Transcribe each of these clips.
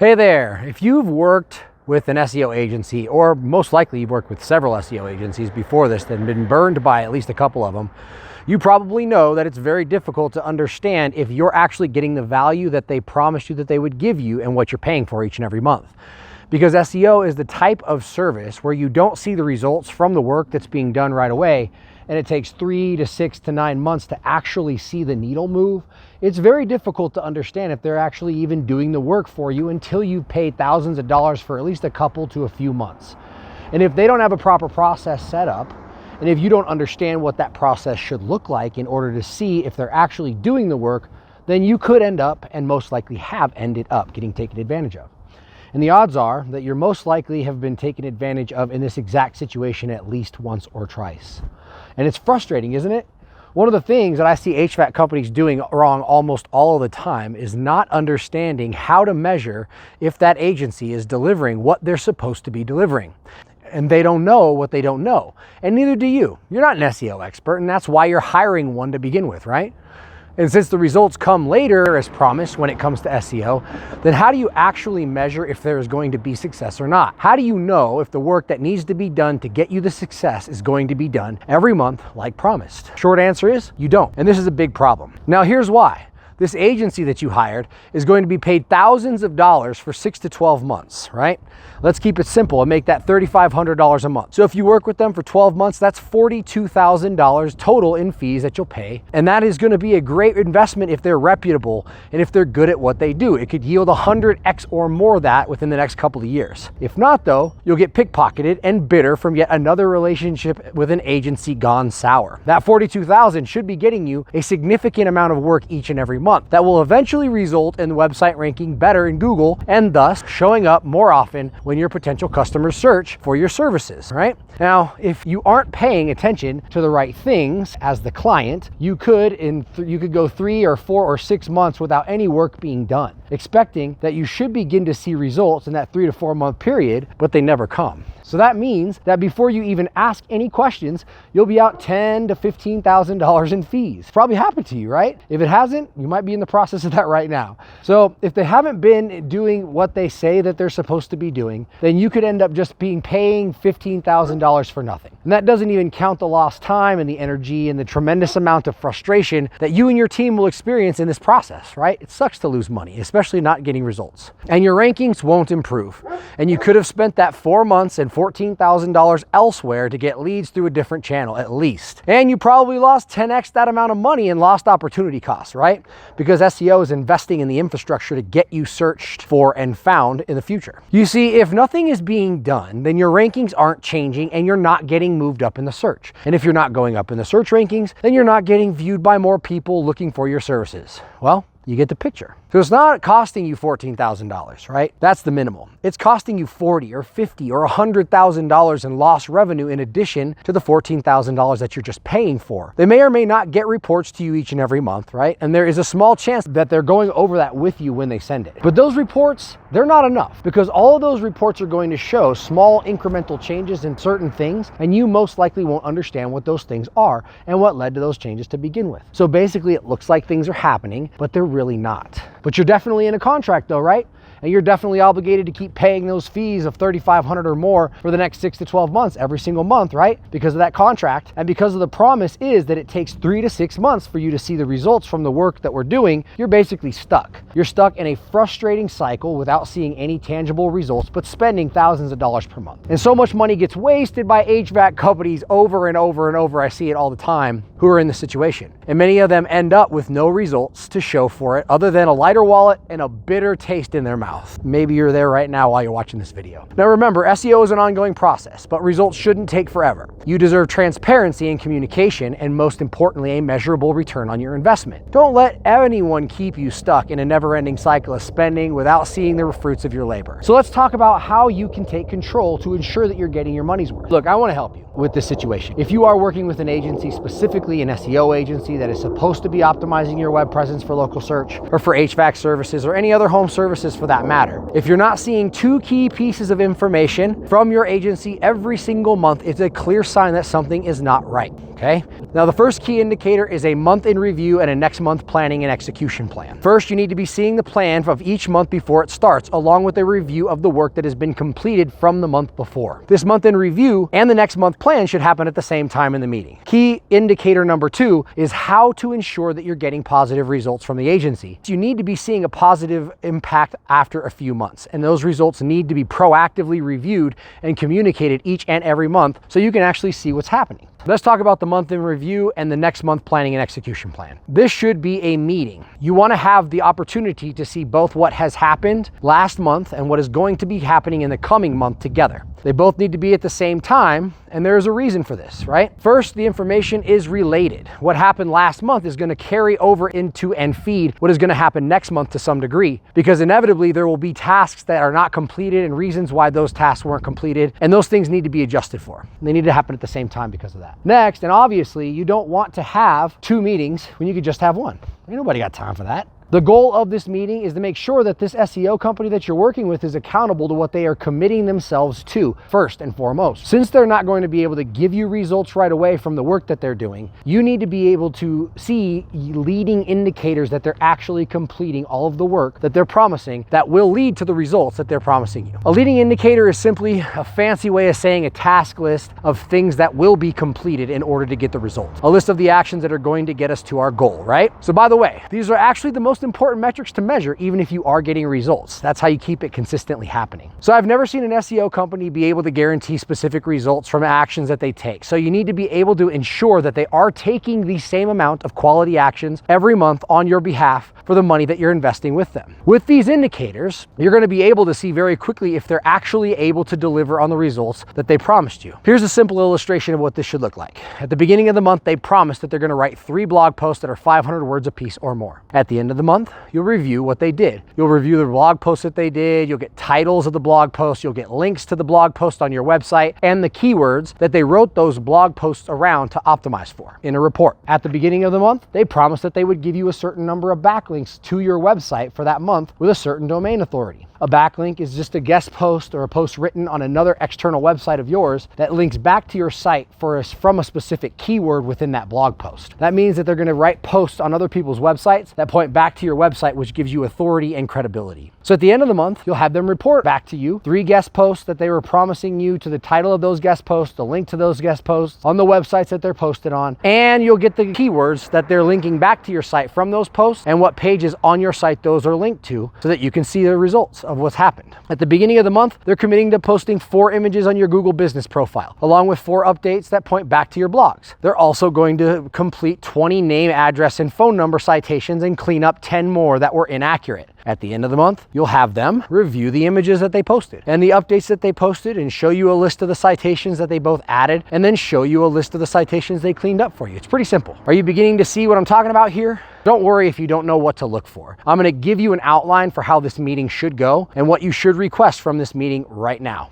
Hey there, if you've worked with an SEO agency, or most likely you've worked with several SEO agencies before this and been burned by at least a couple of them, you probably know that it's very difficult to understand if you're actually getting the value that they promised you that they would give you and what you're paying for each and every month. Because SEO is the type of service where you don't see the results from the work that's being done right away, and it takes 3 to 6 to 9 months to actually see the needle move. It's very difficult to understand if they're actually even doing the work for you until you pay thousands of dollars for at least a couple to a few months. And if they don't have a proper process set up, and if you don't understand what that process should look like in order to see if they're actually doing the work, then you could end up, and most likely have ended up, getting taken advantage of. And the odds are that you're most likely have been taken advantage of in this exact situation at least once or twice. And it's frustrating, isn't it? One of the things that I see HVAC companies doing wrong almost all of the time is not understanding how to measure if that agency is delivering what they're supposed to be delivering. And they don't know what they don't know. And neither do you. You're not an SEO expert, and that's why you're hiring one to begin with, right? And since the results come later as promised when it comes to SEO, then how do you actually measure if there is going to be success or not? How do you know if the work that needs to be done to get you the success is going to be done every month like promised? Short answer is you don't. And this is a big problem. Now here's why. This agency that you hired is going to be paid thousands of dollars for 6 to 12 months, right? Let's keep it simple and make that $3,500 a month. So if you work with them for 12 months, that's $42,000 total in fees that you'll pay. And that is going to be a great investment if they're reputable and if they're good at what they do. It could yield 100x or more of that within the next couple of years. If not though, you'll get pickpocketed and bitter from yet another relationship with an agency gone sour. That $42,000 should be getting you a significant amount of work each and every month that will eventually result in the website ranking better in Google and thus showing up more often when your potential customers search for your services, right? Now, if you aren't paying attention to the right things as the client, you could go 3 or 4 or 6 months without any work being done, expecting that you should begin to see results in that 3 to 4 month period, but they never come. So that means that before you even ask any questions, you'll be out $10,000 to $15,000 in fees. Probably happened to you, right? If it hasn't, you might be in the process of that right now. So if they haven't been doing what they say that they're supposed to be doing, then you could end up just paying $15,000 for nothing. And that doesn't even count the lost time and the energy and the tremendous amount of frustration that you and your team will experience in this process, right? It sucks to lose money, especially not getting results. And your rankings won't improve. And you could have spent that 4 months and $14,000 elsewhere to get leads through a different channel at least. And you probably lost 10x that amount of money in lost opportunity costs, right? Because SEO is investing in the infrastructure to get you searched for and found in the future. You see, if nothing is being done, then your rankings aren't changing and you're not getting moved up in the search. And if you're not going up in the search rankings, then you're not getting viewed by more people looking for your services. Well, you get the picture. So it's not costing you $14,000, right? That's the minimal. It's costing you $40,000 or $50,000 or $100,000 in lost revenue in addition to the $14,000 that you're just paying for. They may or may not get reports to you each and every month, right? And there is a small chance that they're going over that with you when they send it. But those reports, they're not enough because all of those reports are going to show small incremental changes in certain things, and you most likely won't understand what those things are and what led to those changes to begin with. So basically it looks like things are happening, but they're really not. But you're definitely in a contract though, right? And you're definitely obligated to keep paying those fees of $3,500 or more for the next 6 to 12 months every single month, right? Because of that contract and because of the promise is that it takes 3 to 6 months for you to see the results from the work that we're doing. You're basically stuck. You're stuck in a frustrating cycle without seeing any tangible results, but spending thousands of dollars per month. And so much money gets wasted by HVAC companies over and over and over. I see it all the time who are in this situation. And many of them end up with no results to show for it other than a lighter wallet and a bitter taste in their mouth. Maybe you're there right now while you're watching this video. Now remember, SEO is an ongoing process, but results shouldn't take forever. You deserve transparency and communication, and most importantly, a measurable return on your investment. Don't let anyone keep you stuck in a never-ending cycle of spending without seeing the fruits of your labor. So let's talk about how you can take control to ensure that you're getting your money's worth. Look, I want to help you with this situation. If you are working with an agency, specifically an SEO agency that is supposed to be optimizing your web presence for local search or for HVAC services or any other home services for that matter, if you're not seeing 2 key pieces of information from your agency every single month, it's a clear sign that something is not right. okay? Now, the first key indicator is a month in review and a next month planning and execution plan. First, you need to be seeing the plan of each month before it starts, along with a review of the work that has been completed from the month before. This month in review and the next month plan should happen at the same time in the meeting. Key indicator number 2 is how to ensure that you're getting positive results from the agency. You need to be seeing a positive impact after a few months, and those results need to be proactively reviewed and communicated each and every month so you can actually see what's happening. Let's talk about the month in review and the next month planning and execution plan. This should be a meeting. You want to have the opportunity to see both what has happened last month and what is going to be happening in the coming month together. They both need to be at the same time, and there's a reason for this, right? First, the information is related. What happened last month is going to carry over into and feed what is going to happen next month to some degree, because inevitably there will be tasks that are not completed and reasons why those tasks weren't completed, and those things need to be adjusted for. They need to happen at the same time because of that. Next, and obviously, you don't want to have 2 meetings when you could just have one. Ain't nobody got time for that. The goal of this meeting is to make sure that this SEO company that you're working with is accountable to what they are committing themselves to, first and foremost. Since they're not going to be able to give you results right away from the work that they're doing, you need to be able to see leading indicators that they're actually completing all of the work that they're promising that will lead to the results that they're promising you. A leading indicator is simply a fancy way of saying a task list of things that will be completed in order to get the results. A list of the actions that are going to get us to our goal, right? So by the way, these are actually the most important metrics to measure, even if you are getting results. That's how you keep it consistently happening. So I've never seen an SEO company be able to guarantee specific results from actions that they take. So you need to be able to ensure that they are taking the same amount of quality actions every month on your behalf for the money that you're investing with them. With these indicators, you're going to be able to see very quickly if they're actually able to deliver on the results that they promised you. Here's a simple illustration of what this should look like. At the beginning of the month, they promised that they're going to write 3 blog posts that are 500 words apiece or more. At the end of the month, you'll review what they did. You'll review the blog posts that they did. You'll get titles of the blog posts. You'll get links to the blog post on your website and the keywords that they wrote those blog posts around to optimize for in a report. At the beginning of the month, they promised that they would give you a certain number of backlinks to your website for that month with a certain domain authority. A backlink is just a guest post or a post written on another external website of yours that links back to your site from a specific keyword within that blog post. That means that they're going to write posts on other people's websites that point back to your website, which gives you authority and credibility. So at the end of the month, you'll have them report back to you 3 guest posts that they were promising you, to the title of those guest posts, the link to those guest posts on the websites that they're posted on, and you'll get the keywords that they're linking back to your site from those posts and what pages on your site those are linked to, so that you can see the results of what's happened. At the beginning of the month, they're committing to posting 4 images on your Google business profile, along with 4 updates that point back to your blogs. They're also going to complete 20 name, address, and phone number citations and clean up 10 more that were inaccurate. At the end of the month, you'll have them review the images that they posted and the updates that they posted and show you a list of the citations that they both added, and then show you a list of the citations they cleaned up for you. It's pretty simple. Are you beginning to see what I'm talking about here? Don't worry if you don't know what to look for. I'm going to give you an outline for how this meeting should go and what you should request from this meeting right now.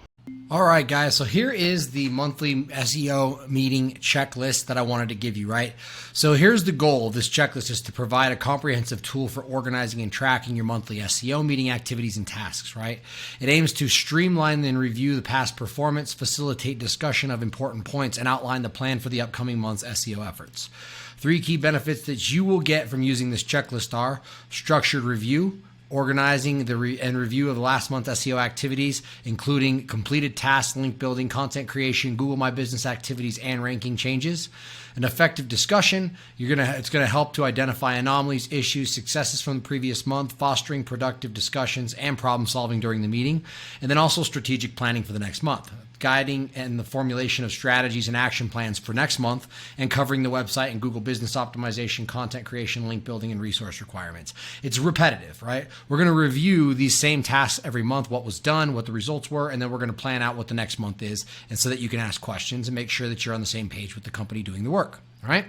All right, guys, so here is the monthly SEO meeting checklist that I wanted to give you, right? So here's the goal of this checklist, is to provide a comprehensive tool for organizing and tracking your monthly SEO meeting activities and tasks, right? It aims to streamline and review the past performance, facilitate discussion of important points, and outline the plan for the upcoming month's SEO efforts. 3 key benefits that you will get from using this checklist are structured review, organizing and review of last month's SEO activities, including completed tasks, link building, content creation, Google My Business activities, and ranking changes. An effective discussion. It's gonna help to identify anomalies, issues, successes from the previous month, fostering productive discussions and problem solving during the meeting. And then also strategic planning for the next month, guiding and the formulation of strategies and action plans for next month, and covering the website and Google business optimization, content creation, link building, and resource requirements. It's repetitive, right? We're going to review these same tasks every month, what was done, what the results were, and then we're going to plan out what the next month is, and so that you can ask questions and make sure that you're on the same page with the company doing the work, all right?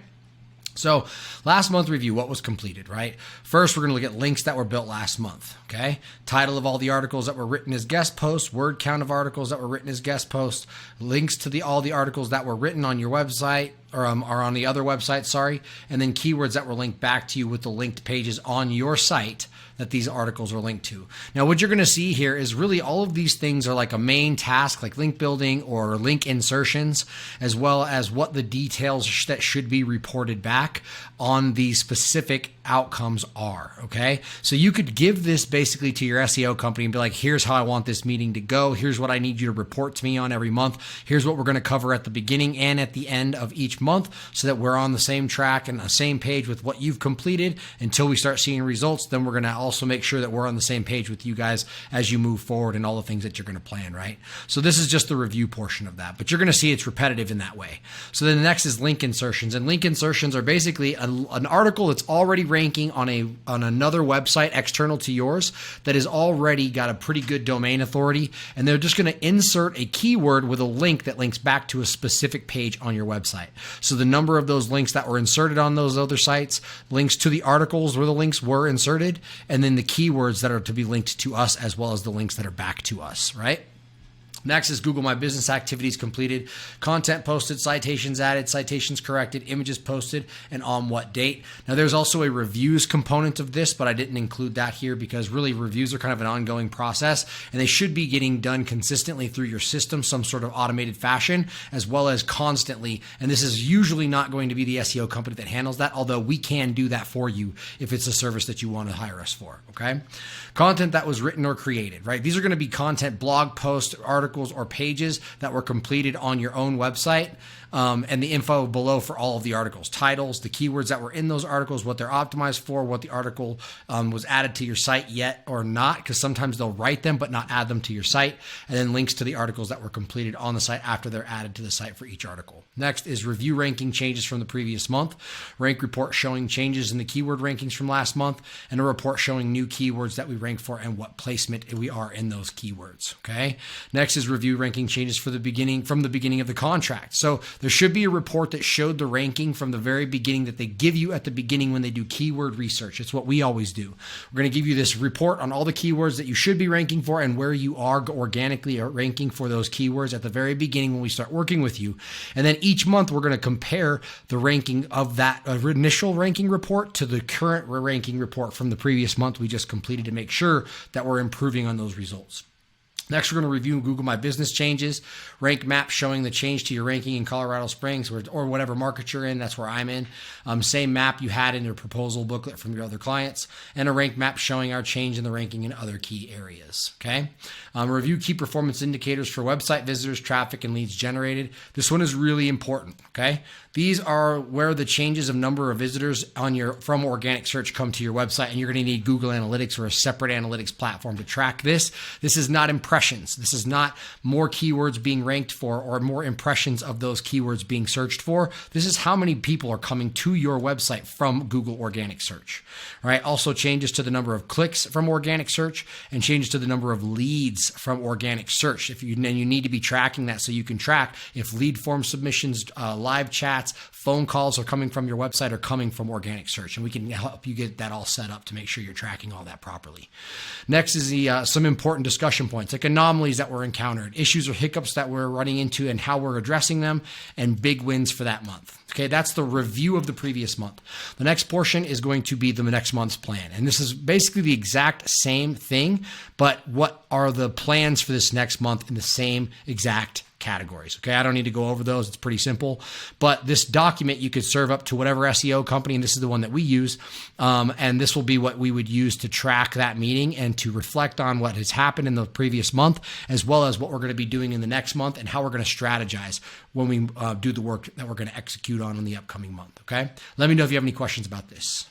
So last month review, what was completed, right? First, we're going to look at links that were built last month, okay? Title of all the articles that were written as guest posts, word count of articles that were written as guest posts, links to all the articles that were written on your website, are on the other website, sorry, and then keywords that were linked back to you with the linked pages on your site that these articles are linked to. Now, what you're going to see here is really all of these things are like a main task, like link building or link insertions, as well as what the details that should be reported back on these specific outcomes are, okay? So you could give this basically to your SEO company and be like, here's how I want this meeting to go. Here's what I need you to report to me on every month. Here's what we're going to cover at the beginning and at the end of each month so that we're on the same track and the same page with what you've completed until we start seeing results. Then we're going to also make sure that we're on the same page with you guys as you move forward and all the things that you're going to plan, right? So this is just the review portion of that, but you're going to see it's repetitive in that way. So then the next is link insertions, and link insertions are basically an article that's already ranking on another website external to yours that has already got a pretty good domain authority, and they're just going to insert a keyword with a link that links back to a specific page on your website. So the number of those links that were inserted on those other sites, links to the articles where the links were inserted, and then the keywords that are to be linked to us, as well as the links that are back to us, right? Next is Google My Business activities completed, content posted, citations added, citations corrected, images posted, and on what date. Now, there's also a reviews component of this, but I didn't include that here because really reviews are kind of an ongoing process, and they should be getting done consistently through your system, some sort of automated fashion, as well as constantly. And this is usually not going to be the SEO company that handles that, although we can do that for you if it's a service that you want to hire us for, okay? Content that was written or created, right? These are going to be content, blog posts, articles, or pages that were completed on your own website, and the info below for all of the articles, titles, the keywords that were in those articles, what they're optimized for, what the article was added to your site yet or not, because sometimes they'll write them but not add them to your site, and then links to the articles that were completed on the site after they're added to the site for each article. Next is review ranking changes from the previous month, rank report showing changes in the keyword rankings from last month, and a report showing new keywords that we rank for and what placement we are in those keywords, okay? Next is review ranking changes from the beginning of the contract. So there should be a report that showed the ranking from the very beginning that they give you at the beginning when they do keyword research. It's what we always do. We're going to give you this report on all the keywords that you should be ranking for and where you are organically ranking for those keywords at the very beginning when we start working with you. And then each month we're going to compare the ranking of that initial ranking report to the current ranking report from the previous month we just completed to make sure that we're improving on those results. Next, we're going to review Google My Business changes, rank map showing the change to your ranking in Colorado Springs or whatever market you're in. That's where I'm in. Same map you had in your proposal booklet from your other clients, and a rank map showing our change in the ranking in other key areas. Okay. Review key performance indicators for website visitors, traffic, and leads generated. This one is really important. Okay. These are where the changes of number of visitors from organic search come to your website, and you're going to need Google Analytics or a separate analytics platform to track this. This is not impressions. This is not more keywords being ranked for or more impressions of those keywords being searched for. This is how many people are coming to your website from Google Organic Search, right? Also changes to the number of clicks from organic search and changes to the number of leads from organic search. You need to be tracking that so you can track if lead form submissions, live chats, phone calls are coming from your website or coming from organic search, and we can help you get that all set up to make sure you're tracking all that properly. Next is some important discussion points, like anomalies that were encountered, issues or hiccups that we're running into and how we're addressing them, and big wins for that month. Okay, that's the review of the previous month. The next portion is going to be the next month's plan. And this is basically the exact same thing, but what are the plans for this next month in the same exact categories. Okay, I don't need to go over those. It's pretty simple. But this document you could serve up to whatever SEO company, and this is the one that we use. And this will be what we would use to track that meeting and to reflect on what has happened in the previous month, as well as what we're going to be doing in the next month and how we're going to strategize when we do the work that we're going to execute on in the upcoming month. Okay, let me know if you have any questions about this.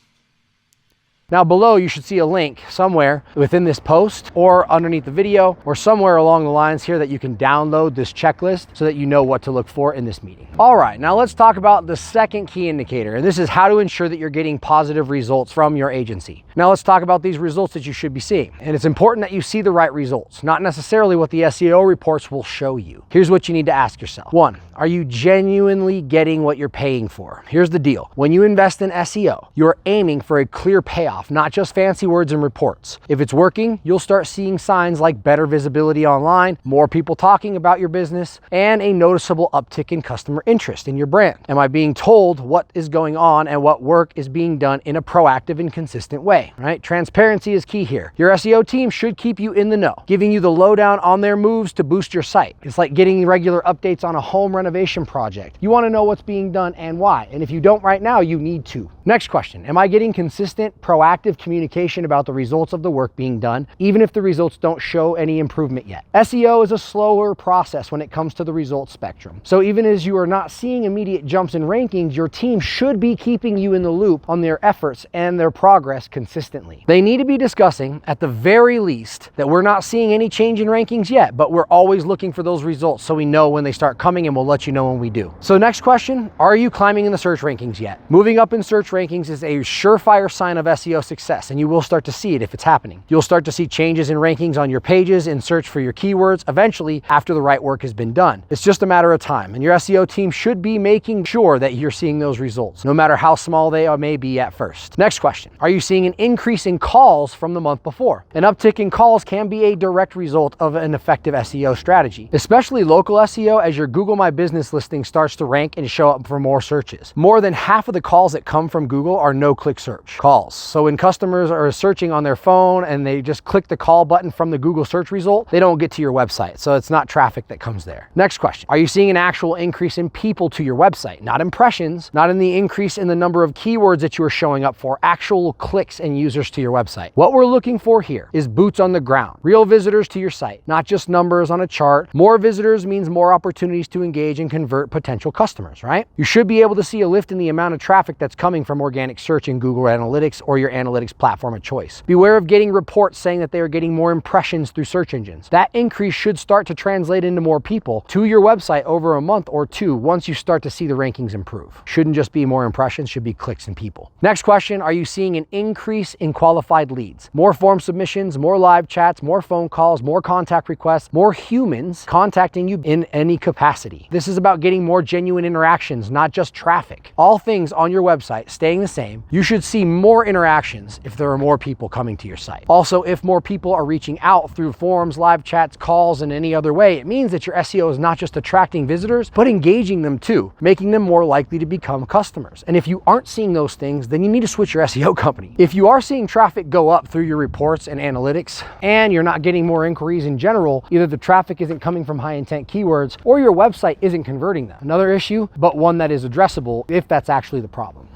Now below you should see a link somewhere within this post or underneath the video or somewhere along the lines here that you can download this checklist so that you know what to look for in this meeting. All right, now let's talk about the second key indicator, and this is how to ensure that you're getting positive results from your agency. Now let's talk about these results that you should be seeing. And it's important that you see the right results, not necessarily what the SEO reports will show you. Here's what you need to ask yourself. 1, are you genuinely getting what you're paying for? Here's the deal. When you invest in SEO, you're aiming for a clear payoff, not just fancy words and reports. If it's working, you'll start seeing signs like better visibility online, more people talking about your business, and a noticeable uptick in customer interest in your brand. Am I being told what is going on and what work is being done in a proactive and consistent way, right? Transparency is key here. Your SEO team should keep you in the know, giving you the lowdown on their moves to boost your site. It's like getting regular updates on a home renovation project. You want to know what's being done and why. And if you don't right now, you need to. Next question, am I getting consistent, proactive communication about the results of the work being done, even if the results don't show any improvement yet? SEO is a slower process when it comes to the results spectrum. So even as you are not seeing immediate jumps in rankings, your team should be keeping you in the loop on their efforts and their progress consistently. They need to be discussing, at the very least, that we're not seeing any change in rankings yet, but we're always looking for those results so we know when they start coming, and we'll let you know when we do. So next question, are you climbing in the search rankings yet? Moving up in search rankings is a surefire sign of SEO success, and you will start to see it if it's happening. You'll start to see changes in rankings on your pages and search for your keywords eventually after the right work has been done. It's just a matter of time, and your SEO team should be making sure that you're seeing those results, no matter how small they may be at first. Next question, are you seeing an increase in calls from the month before? An uptick in calls can be a direct result of an effective SEO strategy, especially local SEO, as your Google My Business listing starts to rank and show up for more searches. More than half of the calls that come from Google are no-click search calls. So when customers are searching on their phone and they just click the call button from the Google search result, they don't get to your website. So it's not traffic that comes there. Next question, are you seeing an actual increase in people to your website? Not impressions, not in the increase in the number of keywords that you are showing up for, actual clicks and users to your website. What we're looking for here is boots on the ground, real visitors to your site, not just numbers on a chart. More visitors means more opportunities to engage and convert potential customers, right? You should be able to see a lift in the amount of traffic that's coming from organic search in Google Analytics or your analytics platform of choice. Beware of getting reports saying that they are getting more impressions through search engines. That increase should start to translate into more people to your website over a month or two once you start to see the rankings improve. Shouldn't just be more impressions, should be clicks and people. Next question, are you seeing an increase in qualified leads? More form submissions, more live chats, more phone calls, more contact requests, more humans contacting you in any capacity. This is about getting more genuine interactions, not just traffic. All things on your website staying the same, you should see more interactions if there are more people coming to your site. Also, if more people are reaching out through forums, live chats, calls, and any other way, it means that your SEO is not just attracting visitors, but engaging them too, making them more likely to become customers. And if you aren't seeing those things, then you need to switch your SEO company. If you are seeing traffic go up through your reports and analytics, and you're not getting more inquiries in general, either the traffic isn't coming from high intent keywords or your website isn't converting them. Another issue, but one that is addressable if that's actually the problem.